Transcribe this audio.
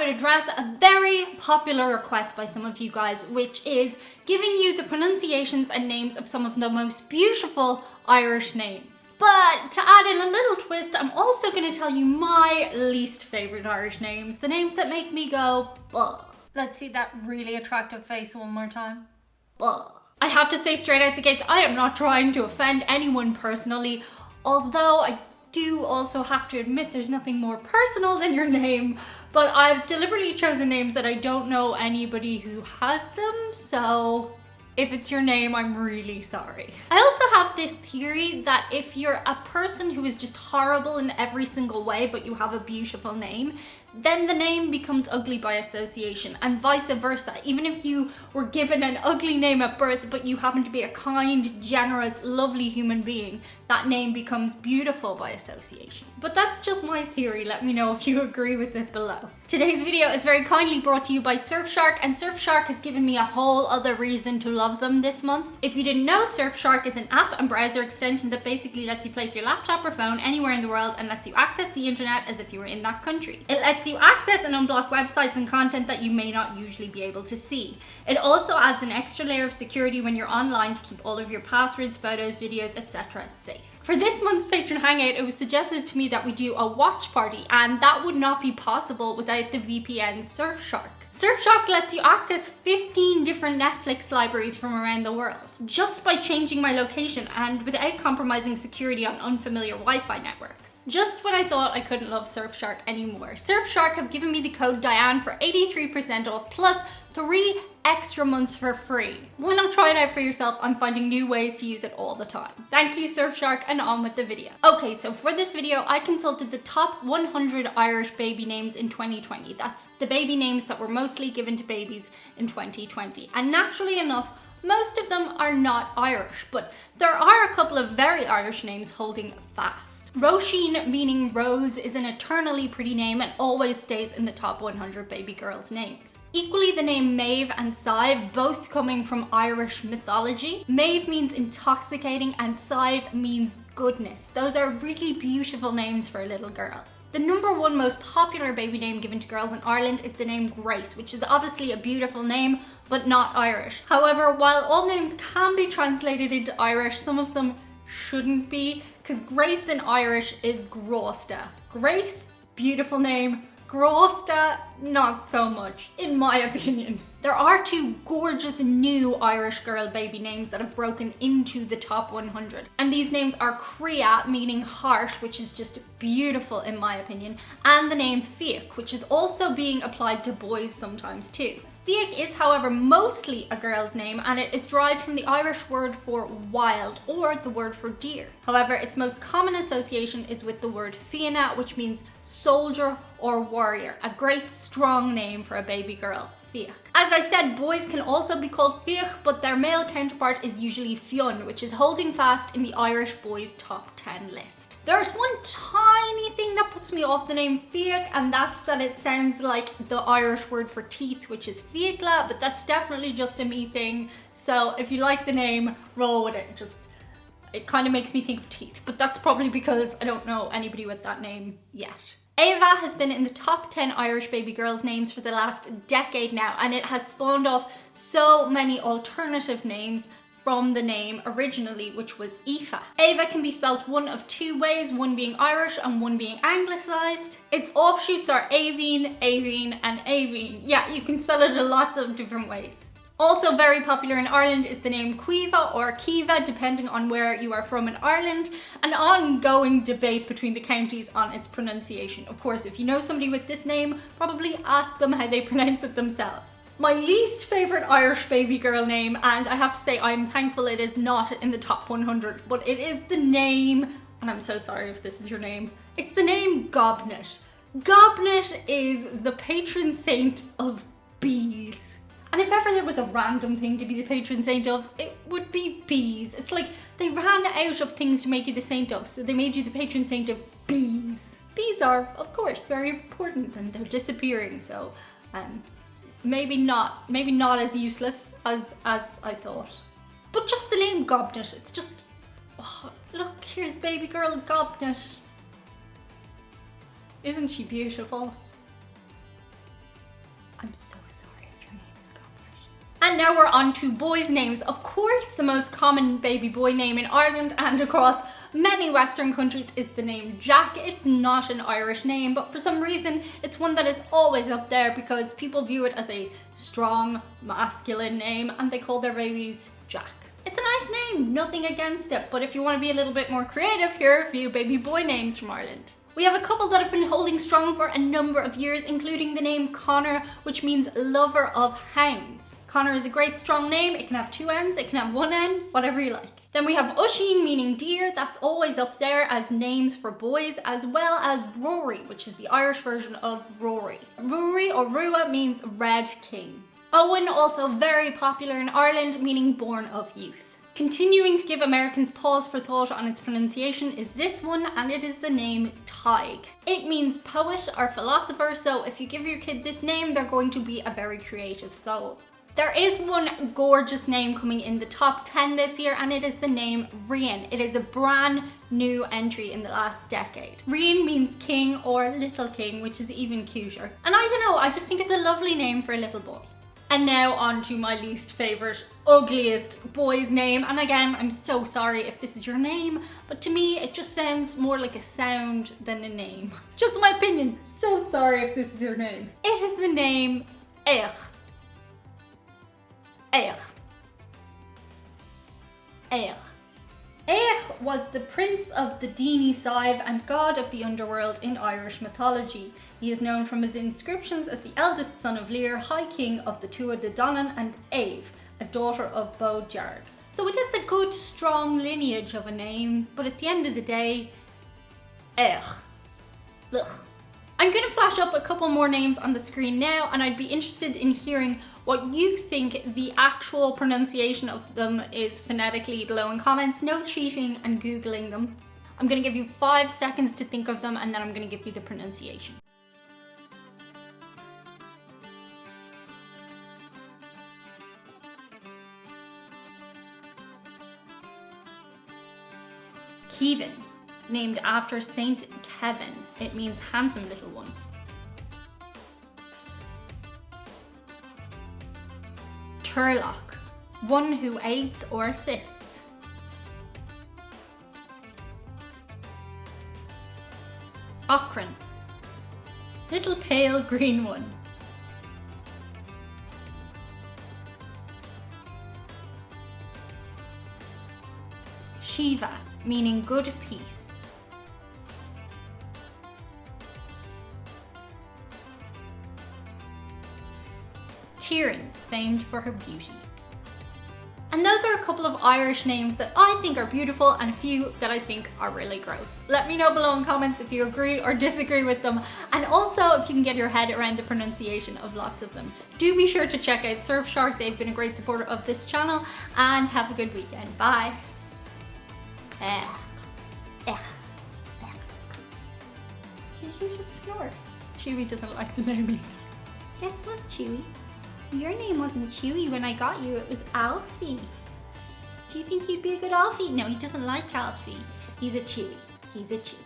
would address a very popular request by some of you guys, which is giving you the pronunciations and names of some of the most beautiful Irish names. But to add in a little twist, I'm also going to tell you my least favourite Irish names, the names that make me go, ugh. Let's see that really attractive face one more time. Ugh. I have to say straight out the gates, I am not trying to offend anyone personally, although I do also have to admit there's nothing more personal than your name, but I've deliberately chosen names that I don't know anybody who has them, so if it's your name, I'm really sorry. I also have this theory that if you're a person who is just horrible in every single way, but you have a beautiful name, then the name becomes ugly by association, and vice versa. Even if you were given an ugly name at birth, but you happen to be a kind, generous, lovely human being, that name becomes beautiful by association. But that's just my theory. Let me know if you agree with it below. Today's video is very kindly brought to you by Surfshark, and Surfshark has given me a whole other reason to love them this month. If you didn't know, Surfshark is an app and browser extension that basically lets you place your laptop or phone anywhere in the world and lets you access the internet as if you were in that country. It lets you access and unblock websites and content that you may not usually be able to see. It also adds an extra layer of security when you're online to keep all of your passwords, photos, videos, etc. safe. For this month's Patreon Hangout, it was suggested to me that we do a watch party, and that would not be possible without the VPN Surfshark. Surfshark lets you access 15 different Netflix libraries from around the world, just by changing my location and without compromising security on unfamiliar Wi-Fi networks. Just when I thought I couldn't love Surfshark anymore, Surfshark have given me the code Diane for 83% off plus 3 extra months for free. Why not try it out for yourself? I'm finding new ways to use it all the time. Thank you, Surfshark, and on with the video. Okay, so for this video, I consulted the top 100 Irish baby names in 2020. That's the baby names that were mostly given to babies in 2020. And naturally enough, most of them are not Irish, but there are a couple of very Irish names holding fast. Roisin, meaning rose, is an eternally pretty name and always stays in the top 100 baby girls' names. Equally, the name Maeve and Sai, both coming from Irish mythology. Maeve means intoxicating and Sai means goodness. Those are really beautiful names for a little girl. The #1 most popular baby name given to girls in Ireland is the name Grace, which is obviously a beautiful name, but not Irish. However, while all names can be translated into Irish, some of them shouldn't be, because Grace in Irish is Grásta. Grace, beautiful name. Grásta, not so much, in my opinion. There are 2 gorgeous new Irish girl baby names that have broken into the top 100. And these names are Crea, meaning harsh, which is just beautiful in my opinion, and the name Feek, which is also being applied to boys sometimes too. Feek is, however, mostly a girl's name, and it is derived from the Irish word for wild, or the word for deer. However, its most common association is with the word fianna, which means soldier or warrior, a great strong name for a baby girl. Feek. As I said, boys can also be called Feek, but their male counterpart is usually Fionn, which is holding fast in the Irish boys' top 10 list. There's one tiny thing that puts me off the name Feek, and that's that it sounds like the Irish word for teeth, which is fiacla, but that's definitely just a me thing. So if you like the name, roll with it. It kind of makes me think of teeth, but that's probably because I don't know anybody with that name yet. Ava has been in the top 10 Irish baby girls' names for the last decade now, and it has spawned off so many alternative names from the name originally, which was Aoife. Ava can be spelt one of 2 ways, one being Irish and one being anglicised. Its offshoots are Aveen, Aveen and Aveen. Yeah, you can spell it in lots of different ways. Also very popular in Ireland is the name Caoimhe or Kiva, depending on where you are from in Ireland. An ongoing debate between the counties on its pronunciation. Of course, if you know somebody with this name, probably ask them how they pronounce it themselves. My least favourite Irish baby girl name, and I have to say I'm thankful it is not in the top 100, but it is the name, and I'm so sorry if this is your name, it's the name Gobnet. Gobnet is the patron saint of bees. And if ever there was a random thing to be the patron saint of, it would be bees. It's like they ran out of things to make you the saint of, so they made you the patron saint of bees. Bees are, of course, very important and they're disappearing, so maybe not as useless as I thought. But just the name Gobnet, it's just, oh, look, here's baby girl Gobnet. Isn't she beautiful? I'm so sorry if your name is Scottish. And now we're on to boys' names. Of course, the most common baby boy name in Ireland and across many Western countries is the name Jack. It's not an Irish name, but for some reason, it's one that is always up there because people view it as a strong, masculine name and they call their babies Jack. It's a nice name, nothing against it, but if you want to be a little bit more creative, here are a few baby boy names from Ireland. We have a couple that have been holding strong for a number of years, including the name Connor, which means lover of hounds. Connor is a great strong name. It can have 2 N's, it can have 1 N, whatever you like. Then we have Oisín, meaning deer. That's always up there as names for boys, as well as Rory, which is the Irish version of Rory. Rory or Rua means red king. Owen, also very popular in Ireland, meaning born of youth. Continuing to give Americans pause for thought on its pronunciation is this one, and it is the name Tig. It means poet or philosopher, so if you give your kid this name, they're going to be a very creative soul. There is one gorgeous name coming in the top 10 this year, and it is the name Rhian. It is a brand new entry in the last decade. Rhian means king or little king, which is even cuter. And I don't know, I just think it's a lovely name for a little boy. And now on to my least favourite, ugliest boy's name. And again, I'm so sorry if this is your name, but to me, it just sounds more like a sound than a name. Just my opinion. So sorry if this is your name. It is the name Eich. Eich. Eich. Eich was the prince of the DIANE'S and god of the underworld in Irish mythology. He is known from his inscriptions as the eldest son of Lear, High King of the Tuatha De Danann, and Maeve, a daughter of Bodjar. So it is a good, strong lineage of a name, but at the end of the day, Eich. Ugh. I'm going to flash up a couple more names on the screen now, and I'd be interested in hearing what you think the actual pronunciation of them is phonetically below in comments. No cheating and Googling them. I'm going to give you 5 seconds to think of them, and then I'm going to give you the pronunciation. Kevin, named after Saint Kevin. It means handsome little one. Turlock, one who aids or assists. Ochran, little pale green one. Shiva, meaning good peace. Tírin, famed for her beauty. And those are a couple of Irish names that I think are beautiful and a few that I think are really gross. Let me know below in comments if you agree or disagree with them, and also if you can get your head around the pronunciation of lots of them. Do be sure to check out Surfshark. They've been a great supporter of this channel, and have a good weekend. Bye. Did you just snort? Chewy doesn't like the name either. Guess what, Chewy? Your name wasn't Chewy when I got you, it was Alfie. Do you think he'd be a good Alfie? No, he doesn't like Alfie. He's a Chewy. He's a Chewy.